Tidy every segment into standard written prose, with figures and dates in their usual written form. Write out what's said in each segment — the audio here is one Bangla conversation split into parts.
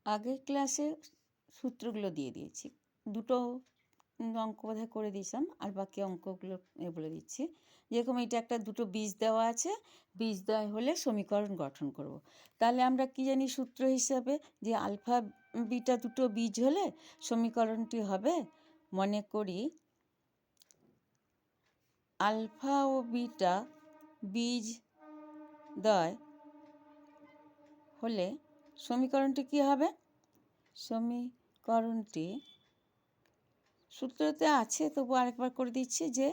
আগের ক্লাসে সূত্রগুলো দিয়ে দিয়েছি, দুটো অঙ্ক বোধহয় করে দিয়েছিলাম, আর বাকি অঙ্কগুলো বলে দিচ্ছি। যেরকম এটা একটা দুটো বীজ দেওয়া আছে, বীজ দেওয়া হলে সমীকরণ গঠন করব। তাহলে আমরা কি জানি সূত্র হিসাবে, যে আলফা বিটা দুটো বীজ হলে সমীকরণটি হবে, মনে করি আলফা ও বিটা বীজ দ্বয় হলে সমীকরণটি কি হবে? সমীকরণটি সূত্রতে আছে, তবু আরেকবার করে দিচ্ছি, যে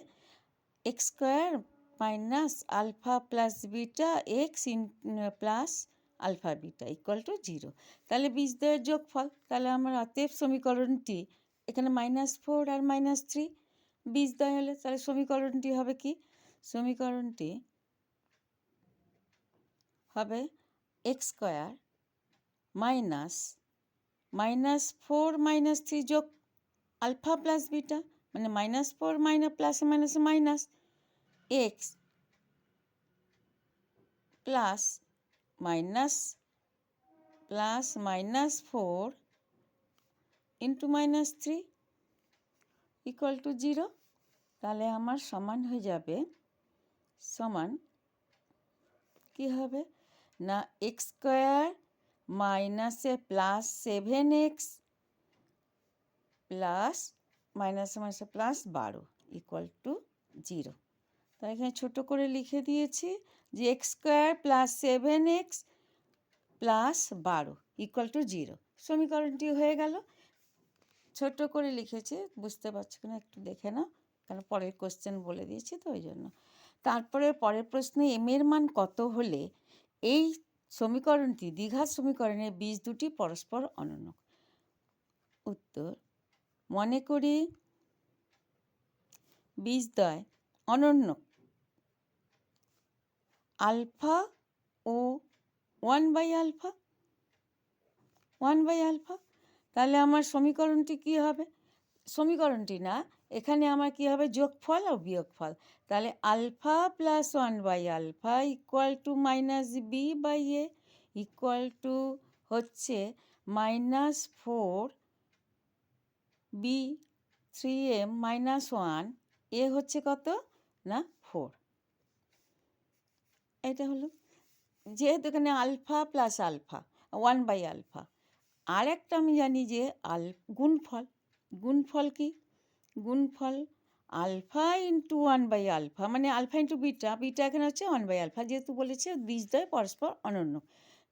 x square minus alpha plus beta x plus alpha beta equal to 0। তাহলে বীজদ্বয়ের যোগফল। তাহলে আমার অতএব সমীকরণটি, এখানে -4 আর -3 বীজদ্বয় হলে তাহলে সমীকরণটি হবে কি? সমীকরণটি হবে এক্স স্কোয়ার মাইনাস -4 -3 যোগ আলফা প্লাস বিটা, মানে -4 প্লাসে মাইনাসে minus x plus -4 into -3 equal to 0। তাহলে আমার সমান হয়ে যাবে, সমান কি হবে না, এক্স স্কোয়ার মাইনাসে +7x প্লাস মাইনাসে মাইনাসে +12 ইকুয়াল টু 0। তাই এখানে ছোটো করে লিখে দিয়েছি যে x square +7x +12 equal to 0। সমীকরণটি হয়ে গেল। ছোট করে লিখেছি, বুঝতে পারছো কিনা একটু দেখে নাও, কারণ পরের কোশ্চেন বলে দিয়েছি তো ওই জন্য। তারপরে পরের প্রশ্নে এম এর মান কত হলে এই সমীকরণটি, দ্বিঘাত সমীকরণের বীজ দুটি পরস্পর অনন্য? উত্তর, মনে করি বীজদ্বয় অনন্য আলফা ও 1/α, 1/α। তাহলে আমার সমীকরণটি কি হবে? সমীকরণটি না, এখানে আমার কি হবে, যোগফল ও বিয়োগফল। তাহলে alpha plus 1/α equal to -b/a equal to হচ্ছে -4 b 3m -1 এ হচ্ছে কত না 4। এটা হলো, যেহেতু এখানে আলফা প্লাস আলফা 1/α। আর একটা আমি জানি যে গুণফল, গুণফল কি? গুণফল আলফা ইন্টু 1/α, মানে আলফা ইন্টু বিটা, বিটা এখানে হচ্ছে 1/α, যেহেতু বলেছে বীজদ্বয় পরস্পর অনন্য।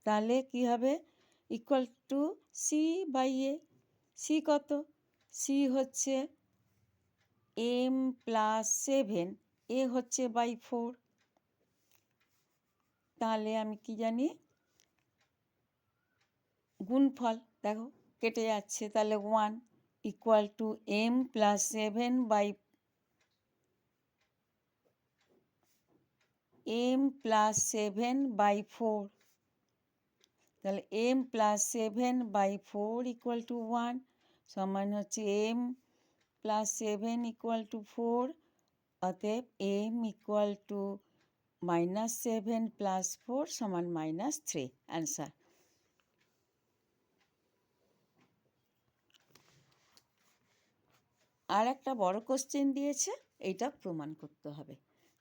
তাহলে কি হবে, ইকুয়াল টু c/a। সি কত? সি হচ্ছে m + 7, এ হচ্ছে /4। তাহলে আমি কি জানি, গুণফল দেখো কেটে যাচ্ছে, তাহলে 1 ইকুয়াল টু m + 7/4। তাহলে m + 7/4 ইকুয়াল টু 1 সমান হচ্ছে m + 7 ইকুয়াল টু 4। অতএব m ইকুয়াল টু -7 + 4 সমান -3, অ্যান্সার। আর একটা বড় কোশ্চেন দিয়েছে, এইটা প্রমাণ করতে হবে।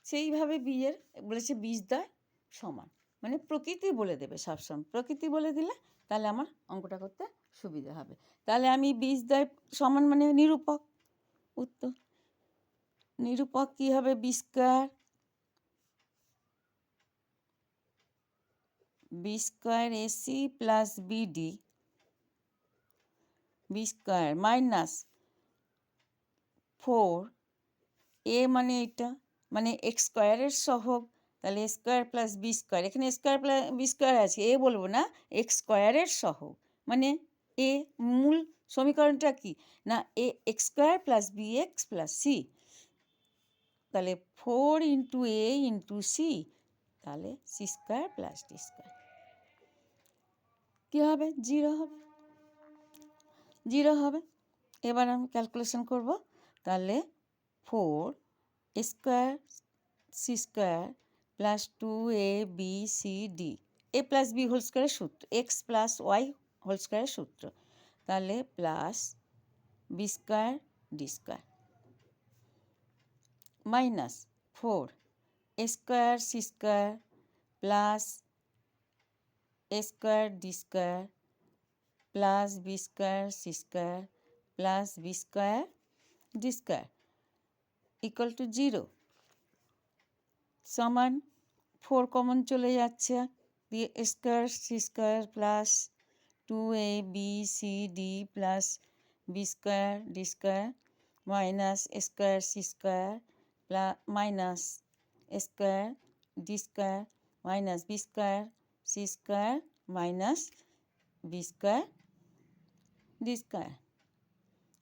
সেইভাবে বীজের বলেছে বীজদ্বয় সমান, মানে প্রকৃতি বলে দেবে সবসময়, প্রকৃতি বলে দিলে তাহলে আমার অঙ্কটা করতে সুবিধা হবে। তাহলে আমি বীজদ্বয় সমান মানে নিরূপক। উত্তর, নিরূপক কী হবে, b square AC plus BD, b square -4 a মানে এটা, মানে এক্স স্কোয়ারের সহগ, তাহলে a square plus B square, এখানে স্কোয়ার প্লাস বি স্কোয়ার আছে, এ বলবো না, এক্স স্কোয়ারের সহগ, মানে এ। মূল সমীকরণটা কি না, A X square plus B X plus C, তাহলে 4 ইন্টু এ ইন্টু সি, তাহলে C square plus D square কী হবে, 0 হবে, 0 হবে। এবার আমি ক্যালকুলেশন করব, তাহলে 4 square C square plus 2ab cd, a plus B whole স্কোয়ারের সূত্র, এক্স প্লাস ওয়াই হোল স্কোয়ারের সূত্র। তাহলে plus B square D square minus 4 A square C square plus A square D square plus B square C square plus B square D square equal to 0 সমান 4 কমন চলে যাচ্ছে, দিয়ে A square C square plus 2ab cd plus B square D square minus a square C square plus minus a square D square minus b square C square minus b square D square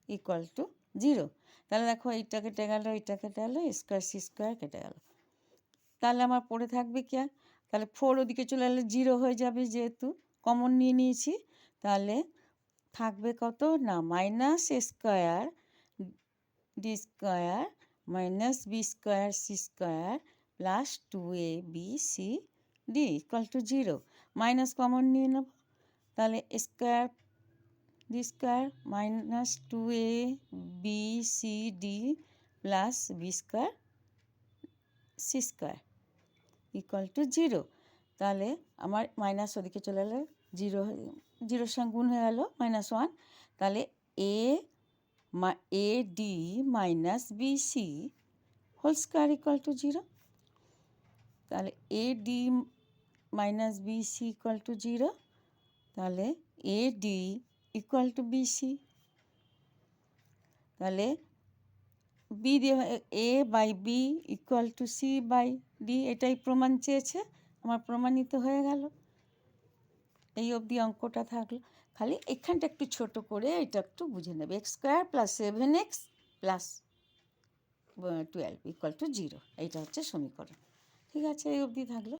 equal to 0। তাহলে দেখো এইটা কেটে গেল, এইটা কেটে গেল, স্কোয়ার সি স্কোয়ার কেটে গেল। তাহলে আমার পড়ে থাকবে কি? তাহলে 4 ওদিকে চলে গেলে 0 হয়ে যাবে, যেহেতু কমন নিয়ে নিয়েছি। তাহলে থাকবে কত না minus a square D square minus b square C square plus 2ab cd equal to 0। Minus common নিয়ে নেব, তাহলে square D square minus 2abcd plus B square C square equal to 0। তাহলে আমার মাইনাস ওদিকে চলে গেলে 0, 0-এর সঙ্গে গুণ হয়ে গেল -1। তাহলে A D minus B C whole square equal to 0। তাহলে A D minus B C equal to 0। তাহলে A D equal to B C. তাহলে বি দিয়ে A by B equal to C by D, এটাই প্রমাণ চেয়েছে, আমার প্রমাণিত হয়ে গেল। এই অবধি অঙ্কটা থাকলো। খালি এখানটা একটু ছোট করে এটা একটু বুঝে নেবে। X square plus 7x plus 12 equal to 0, এইটা হচ্ছে সমীকরণ। ঠিক আছে, এই অবধি থাকলো।